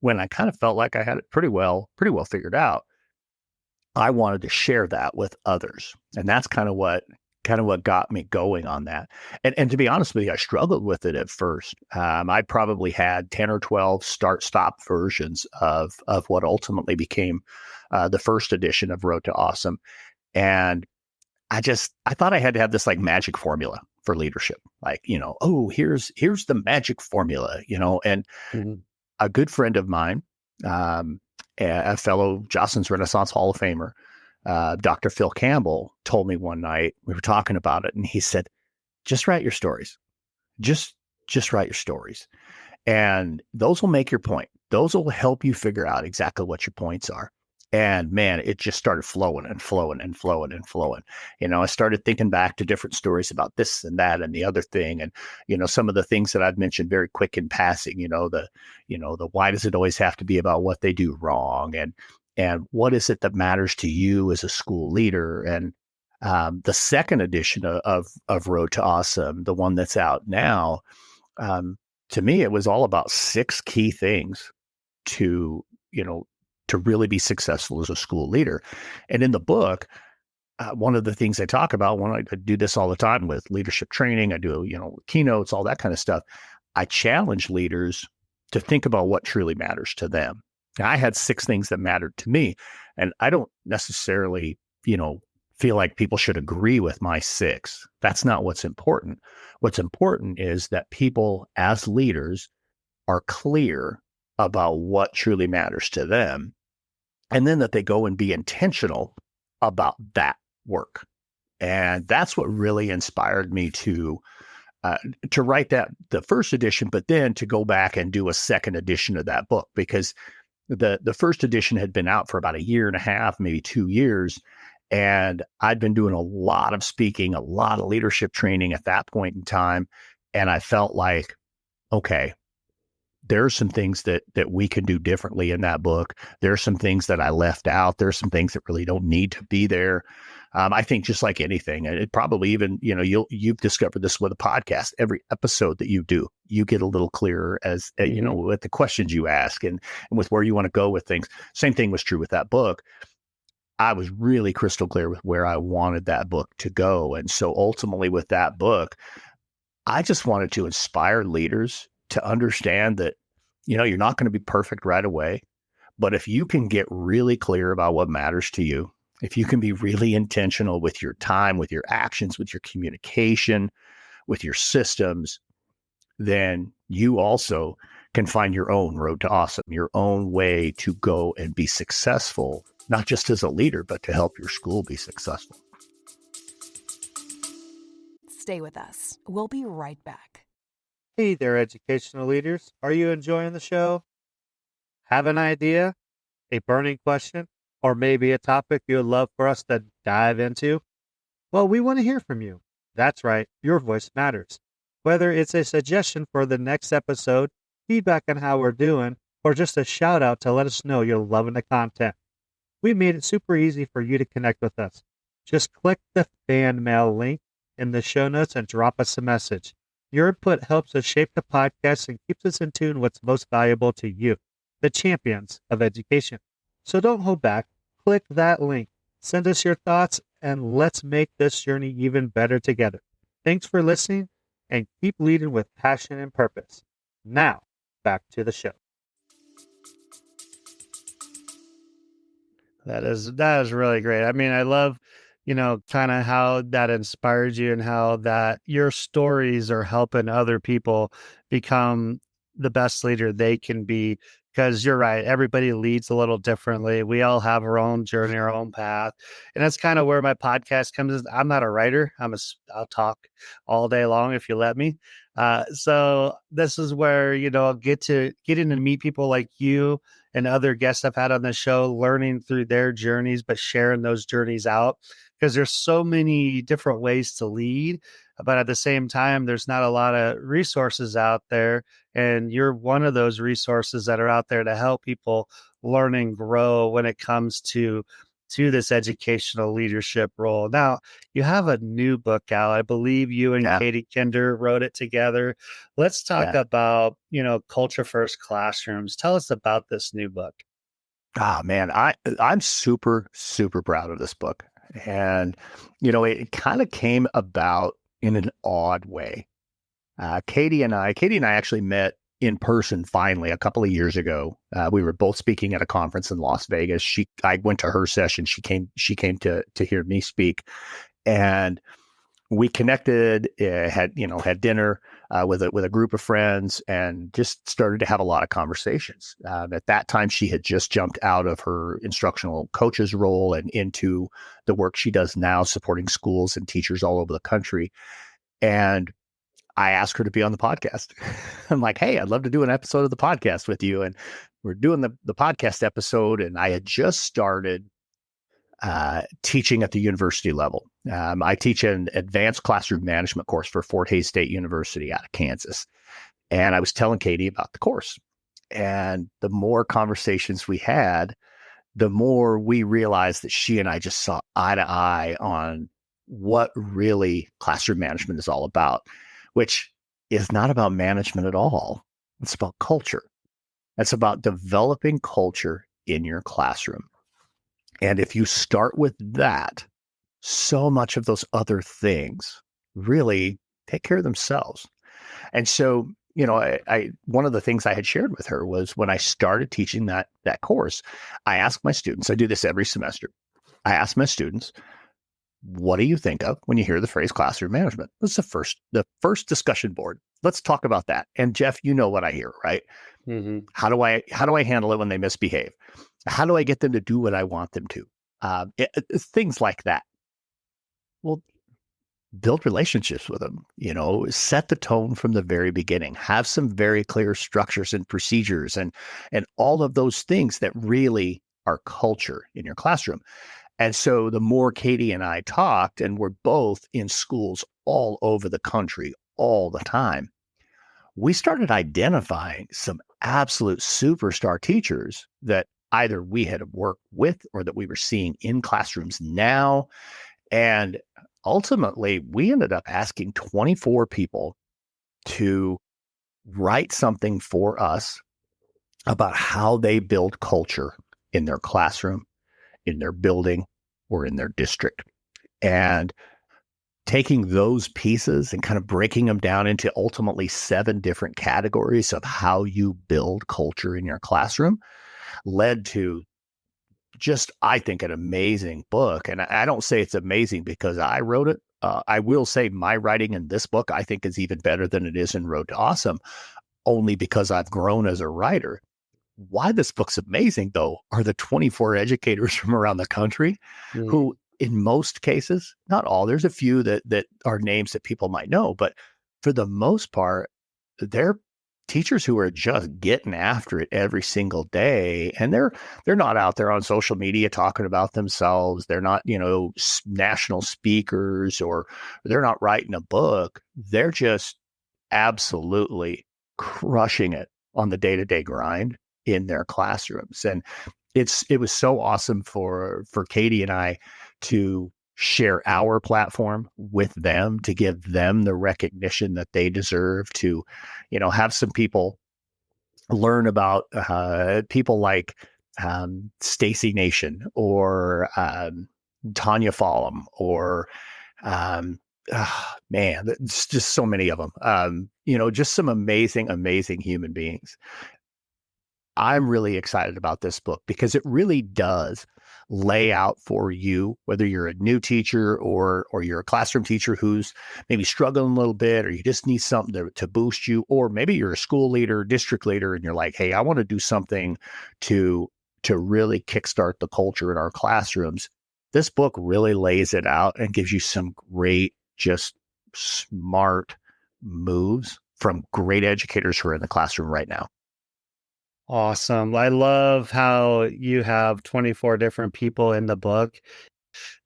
when I kind of felt like I had it pretty well figured out. I wanted to share that with others. And that's kind of what got me going on that. And to be honest with you, I struggled with it at first. I probably had 10 or 12 start-stop versions of what ultimately became the first edition of Road to Awesome. And I thought I had to have this like magic formula for leadership. Like, here's the magic formula, and a good friend of mine, a fellow Jocelyn's Renaissance Hall of Famer, Dr. Phil Campbell, told me one night, we were talking about it, and he said, just write your stories. Just write your stories. And those will make your point. Those will help you figure out exactly what your points are. And man, it just started flowing and flowing and flowing and flowing. I started thinking back to different stories about this and that and the other thing. And, some of the things that I've mentioned very quick in passing, the why does it always have to be about what they do wrong? And what is it that matters to you as a school leader? And the second edition of Road to Awesome, the one that's out now, to me, it was all about 6 key things to really be successful as a school leader. And in the book, one of the things I talk about, when I do this all the time with leadership training, I do, keynotes, all that kind of stuff. I challenge leaders to think about what truly matters to them. I had 6 things that mattered to me. And I don't necessarily, feel like people should agree with my 6. That's not what's important. What's important is that people as leaders are clear about what truly matters to them, and then that they go and be intentional about that work. And that's what really inspired me to write the first edition, but then to go back and do a second edition of that book, because the first edition had been out for about a year and a half, maybe 2 years. And I'd been doing a lot of speaking, a lot of leadership training at that point in time. And I felt like, okay, there are some things that we can do differently in that book. There are some things that I left out. There are some things that really don't need to be there. I think just like anything, and it probably even, you've discovered this with a podcast. Every episode that you do, you get a little clearer as, with the questions you ask and with where you want to go with things. Same thing was true with that book. I was really crystal clear with where I wanted that book to go. And so ultimately with that book, I just wanted to inspire leaders to understand that, you're not going to be perfect right away, but if you can get really clear about what matters to you, if you can be really intentional with your time, with your actions, with your communication, with your systems, then you also can find your own road to awesome, your own way to go and be successful, not just as a leader, but to help your school be successful. Stay with us. We'll be right back. Hey there, educational leaders. Are you enjoying the show? Have an idea, a burning question, or maybe a topic you would love for us to dive into? Well, we want to hear from you. That's right, your voice matters. Whether it's a suggestion for the next episode, feedback on how we're doing, or just a shout out to let us know you're loving the content. We made it super easy for you to connect with us. Just click the fan mail link in the show notes and drop us a message. Your input helps us shape the podcast and keeps us in tune what's most valuable to you, the champions of education. So don't hold back. Click that link. Send us your thoughts, and let's make this journey even better together. Thanks for listening, and keep leading with passion and purpose. Now, back to the show. That is really great. I mean, I love, kind of how that inspires you and how that your stories are helping other people become the best leader they can be. Because you're right, everybody leads a little differently. We all have our own journey, our own path, and that's kind of where my podcast comes in. I'm not a writer. I'll talk all day long if you let me. So this is where I'll get in and meet people like you and other guests I've had on the show, learning through their journeys, but sharing those journeys out, because there's so many different ways to lead. But at the same time, there's not a lot of resources out there. And you're one of those resources that are out there to help people learn and grow when it comes to this educational leadership role. Now, you have a new book out. I believe you and Katie Kinder wrote it together. Let's talk about, Culture First Classrooms. Tell us about this new book. Ah, man, I'm super, super proud of this book. And, it kind of came about in an odd way. Katie and I actually met in person finally a couple of years ago. We were both speaking at a conference in Las Vegas. I went to her session. She came to hear me speak, and we connected. Had dinner with a group of friends, and just started to have a lot of conversations. At that time, she had just jumped out of her instructional coach's role and into the work she does now, supporting schools and teachers all over the country. And I asked her to be on the podcast. I'm like, hey, I'd love to do an episode of the podcast with you. And we're doing the podcast episode. And I had just started teaching at the university level. I teach an advanced classroom management course for Fort Hays State University out of Kansas. And I was telling Katie about the course. And the more conversations we had, the more we realized that she and I just saw eye to eye on what really classroom management is all about, which is not about management at all. It's about culture. It's about developing culture in your classroom. And if you start with that, so much of those other things really take care of themselves. And so I one of the things I had shared with her was when I started teaching that course, I asked my students, I do this every semester. I ask my students, what do you think of when you hear the phrase classroom management? That's the first discussion board. Let's talk about that. And Jeff, you know what I hear, right? Mm-hmm. How do I handle it when they misbehave? How do I get them to do what I want them to? Things like that. Well, build relationships with them, set the tone from the very beginning, have some very clear structures and procedures and all of those things that really are culture in your classroom. And so the more Katie and I talked, and we're both in schools all over the country all the time, we started identifying some absolute superstar teachers that either we had worked with or that we were seeing in classrooms now. And ultimately, we ended up asking 24 people to write something for us about how they build culture in their classroom, in their building, or in their district. And taking those pieces and kind of breaking them down into ultimately 7 different categories of how you build culture in your classroom led to just, I think, an amazing book. And I don't say it's amazing because I wrote it. I will say my writing in this book, I think, is even better than it is in Road to Awesome, only because I've grown as a writer. Why this book's amazing, though, are the 24 educators from around the country who, in most cases, not all, there's a few that are names that people might know, but for the most part, they're teachers who are just getting after it every single day. And they're not out there on social media talking about themselves. They're not, national speakers, or they're not writing a book. They're just absolutely crushing it on the day-to-day grind in their classrooms. And it was so awesome for Katie and I to share our platform with them, to give them the recognition that they deserve, to, have some people learn about people like Stacy Nation or Tanya Fallum or man, it's just so many of them. Just some amazing human beings. I'm really excited about this book because it really does lay out for you, whether you're a new teacher or you're a classroom teacher who's maybe struggling a little bit, or you just need something to boost you, or maybe you're a school leader, district leader, and you're like, hey, I want to do something to really kickstart the culture in our classrooms. This book really lays it out and gives you some great, just smart moves from great educators who are in the classroom right now. Awesome. I love how you have 24 different people in the book.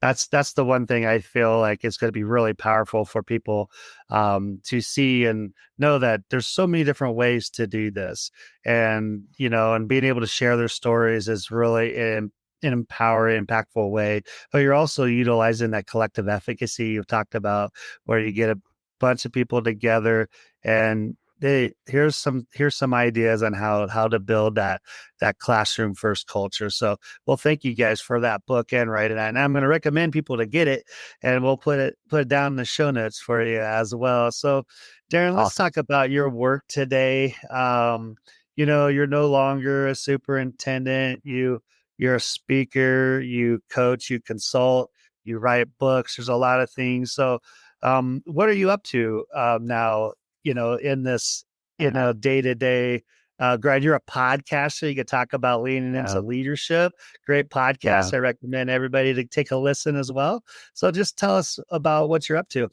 That's the one thing I feel like is going to be really powerful for people to see and know that there's so many different ways to do this. And, and being able to share their stories is really an empowering, impactful way. But you're also utilizing that collective efficacy you've talked about, where you get a bunch of people together and here's some ideas on how to build that classroom first culture. So, well, thank you guys for that book and writing that. And I'm going to recommend people to get it, and we'll put it down in the show notes for you as well. So, Darrin, let's talk about your work today. You're no longer a superintendent. You're a speaker. You coach. You consult. You write books. There's a lot of things. So, what are you up to now? In this, day-to-day grind. You're a podcaster. You could talk about leaning into leadership. Great podcast. I recommend everybody to take a listen as well. So just tell us about what you're up to.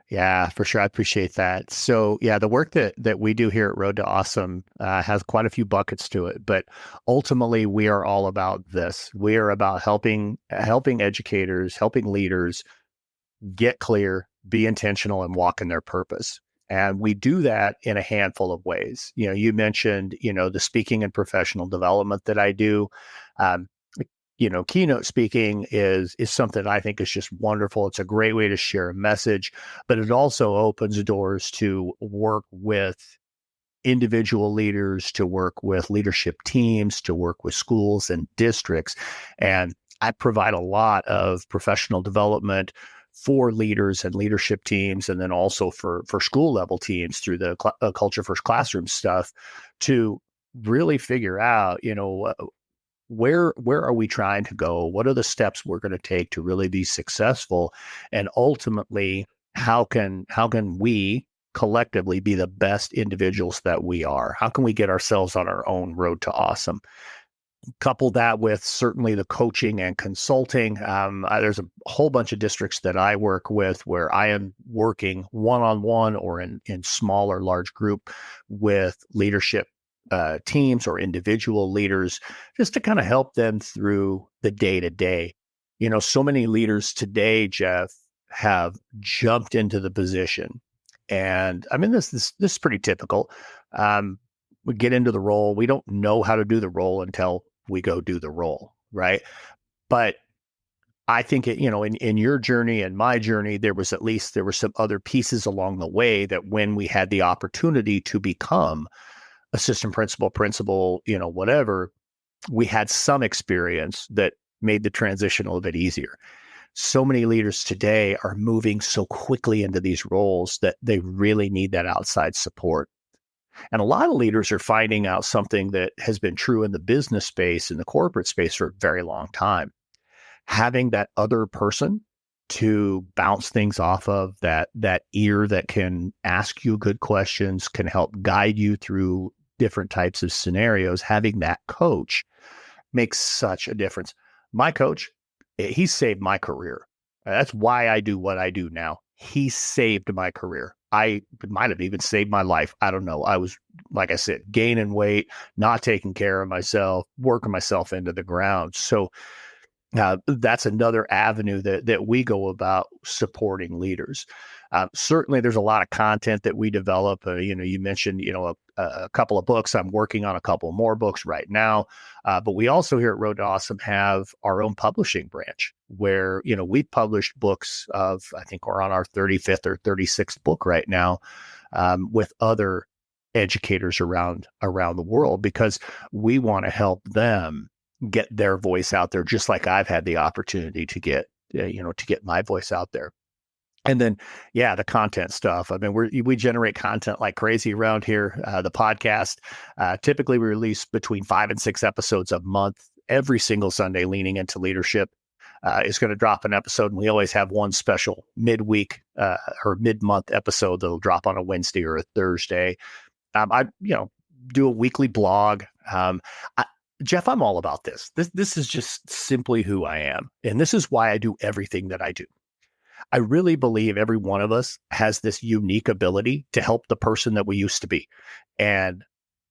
Yeah, for sure. I appreciate that. So the work that we do here at Road to Awesome has quite a few buckets to it, but ultimately we are all about this. We are about helping educators, helping leaders get clear, be intentional, and walk in their purpose. And we do that in a handful of ways. You mentioned, the speaking and professional development that I do. Keynote speaking is something I think is just wonderful. It's a great way to share a message, but it also opens doors to work with individual leaders, to work with leadership teams, to work with schools and districts. And I provide a lot of professional development for leaders and leadership teams, and then also for school level teams through the Culture First Classroom stuff, to really figure out, where are we trying to go? What are the steps we're going to take to really be successful? And ultimately, how can we collectively be the best individuals that we are? How can we get ourselves on our own road to awesome? Couple that with certainly the coaching and consulting. There's a whole bunch of districts that I work with where I am working one-on-one or in small or large group with leadership teams or individual leaders, just to kind of help them through the day-to-day. So many leaders today, Jeff, have jumped into the position. And I mean, this is pretty typical. We get into the role. We don't know how to do the role until we go do the role, right? But I think in your journey and my journey, there were some other pieces along the way that when we had the opportunity to become assistant principal, whatever, we had some experience that made the transition a little bit easier. So many leaders today are moving so quickly into these roles that they really need that outside support. And a lot of leaders are finding out something that has been true in the business space, in the corporate space for a very long time. Having that other person to bounce things off of, that ear that can ask you good questions, can help guide you through different types of scenarios, having that coach makes such a difference. My coach, he saved my career. That's why I do what I do now. He saved my career. I might have even saved my life. I don't know. I was, like I said, gaining weight, not taking care of myself, working myself into the ground. So that's another avenue that we go about supporting leaders. Certainly, there's a lot of content that we develop. You mentioned, a couple of books. I'm working on a couple more books right now. But we also here at Road to Awesome have our own publishing branch where, we published books of, I think we're on our 35th or 36th book right now, with other educators around the world, because we want to help them get their voice out there, just like I've had the opportunity to get my voice out there. And then, the content stuff. I mean, we generate content like crazy around here. The podcast, typically we release between 5 and 6 episodes a month, every single Sunday, leaning into leadership. Is going to drop an episode, and we always have one special midweek or mid-month episode that'll drop on a Wednesday or a Thursday. I do a weekly blog. Jeff, I'm all about this. This is just simply who I am, and this is why I do everything that I do. I really believe every one of us has this unique ability to help the person that we used to be. And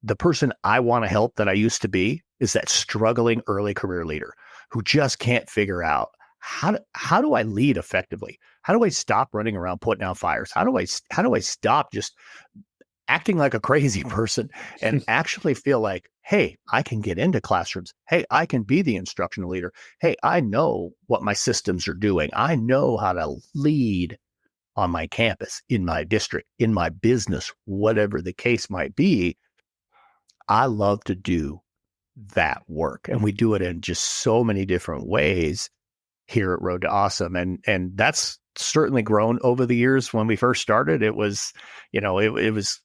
the person I want to help that I used to be is that struggling early career leader who just can't figure out how do I lead effectively? How do I stop running around putting out fires? How do I stop just acting like a crazy person and actually feel like, hey, I can get into classrooms. Hey, I can be the instructional leader. Hey, I know what my systems are doing. I know how to lead on my campus, in my district, in my business, whatever the case might be. I love to do that work. And we do it in just so many different ways here at Road to Awesome. And that's certainly grown over the years. When we first started, it was, it was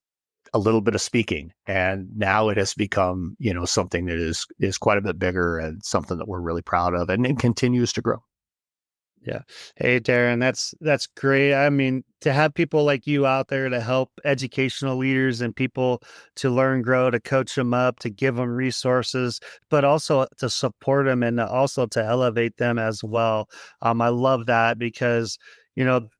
a little bit of speaking, and now it has become, something that is quite a bit bigger and something that we're really proud of, and it continues to grow. Yeah. Hey, Darrin, that's great. I mean, to have people like you out there to help educational leaders and people to learn, grow, to coach them up, to give them resources, but also to support them and also to elevate them as well. I love that because,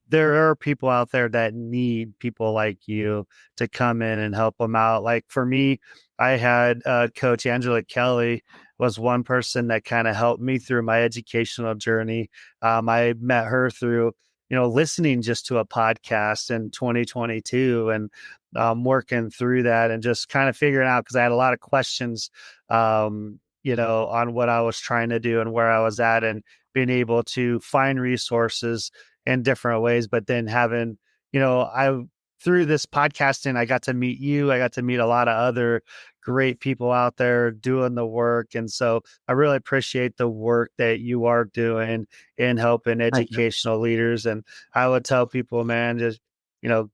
there are people out there that need people like you to come in and help them out. Like for me, I had Coach Angela Kelly was one person that kind of helped me through my educational journey. I met her through, listening just to a podcast in 2022 and working through that and just kind of figuring out, because I had a lot of questions, on what I was trying to do and where I was at, and being able to find resources in different ways. But then having, through this podcasting, I got to meet you. I got to meet a lot of other great people out there doing the work. And so I really appreciate the work that you are doing in helping Thank you. educational leaders. And I would tell people, man, just, you know,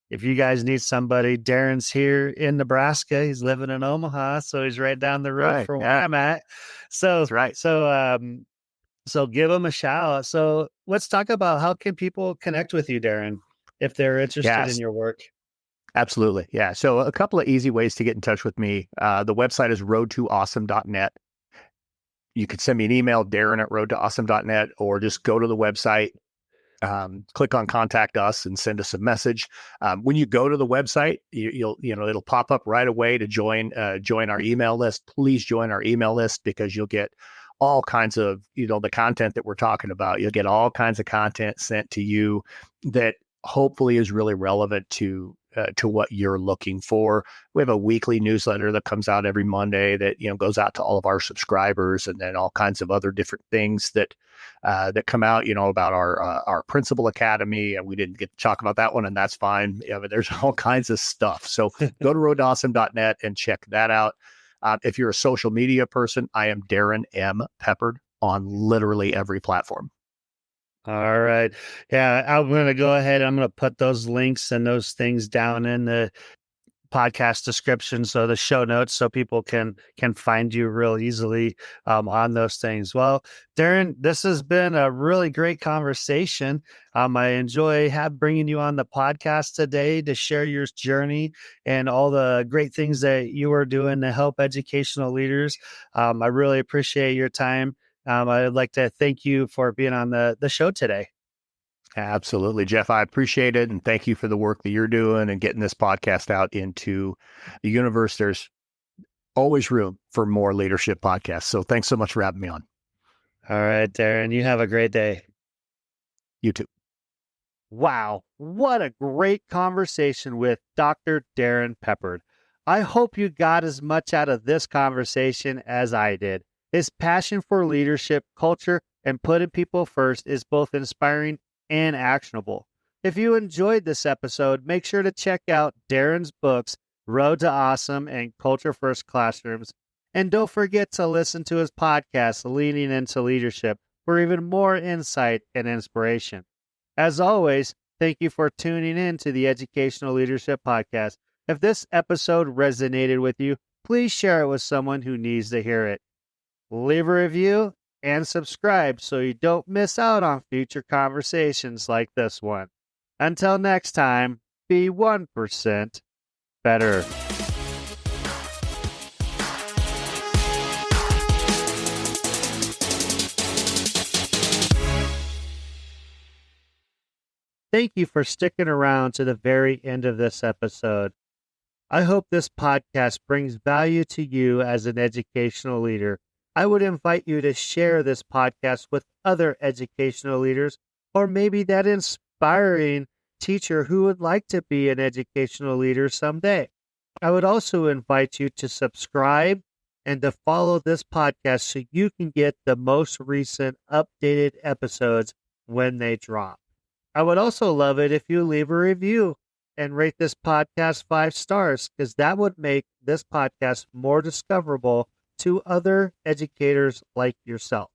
if you guys need somebody, Darren's here in Nebraska. He's living in Omaha, so he's right down the road Right. from where Yeah, I'm at. So, that's right. so give him a shout. So let's talk about how can people connect with you, Darrin, if they're interested in Yes, your work. absolutely. Yeah. So a couple of easy ways to get in touch with me. The website is roadtoawesome.net. You could send me an email, Darrin@roadtoawesome.net, or just go to the website, click on contact us and send us a message. When you go to the website, it'll pop up right away to join our email list. Please join our email list because you'll get all kinds of, the content that we're talking about. You'll get all kinds of content sent to you that hopefully is really relevant to what you're looking for. We have a weekly newsletter that comes out every Monday that, goes out to all of our subscribers, and then all kinds of other different things that come out, about our principal academy. And we didn't get to talk about that one, and that's fine. Yeah, but there's all kinds of stuff. So go to roadawesome.net and check that out. If you're a social media person, I am Darrin M. Peppard on literally every platform. All right. Yeah, I'm going to go ahead. I'm going to put those links and those things down in the podcast description, so the show notes, so people can find you real easily on those things. Well, Darrin, this has been a really great conversation. I enjoy bringing you on the podcast today to share your journey and all the great things that you are doing to help educational leaders. I really appreciate your time. I'd like to thank you for being on the show today. Absolutely, Jeff. I appreciate it. And thank you for the work that you're doing and getting this podcast out into the universe. There's always room for more leadership podcasts. So thanks so much for having me on. All right, Darrin, you have a great day. You too. Wow, what a great conversation with Dr. Darrin Peppard. I hope you got as much out of this conversation as I did. His passion for leadership, culture, and putting people first is both inspiring and actionable. If you enjoyed this episode, make sure to check out Darrin's books, Road to Awesome and Culture First Classrooms. And don't forget to listen to his podcast, Leaning into Leadership, for even more insight and inspiration. As always, thank you for tuning in to the Educational Leadership Podcast. If this episode resonated with you, please share it with someone who needs to hear it. Leave a review and subscribe so you don't miss out on future conversations like this one. Until next time, be 1% better. Thank you for sticking around to the very end of this episode. I hope this podcast brings value to you as an educational leader. I would invite you to share this podcast with other educational leaders, or maybe that inspiring teacher who would like to be an educational leader someday. I would also invite you to subscribe and to follow this podcast so you can get the most recent updated episodes when they drop. I would also love it if you leave a review and rate this podcast 5 stars, because that would make this podcast more discoverable to other educators like yourself.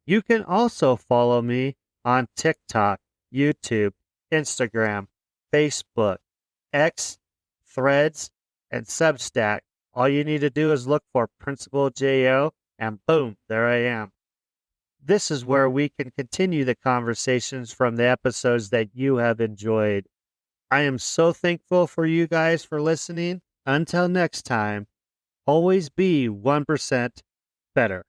You can also follow me on TikTok, YouTube, Instagram, Facebook, X, Threads, and Substack. All you need to do is look for Principal JO, and boom, there I am. This is where we can continue the conversations from the episodes that you have enjoyed. I am so thankful for you guys for listening. Until next time, always be 1% better.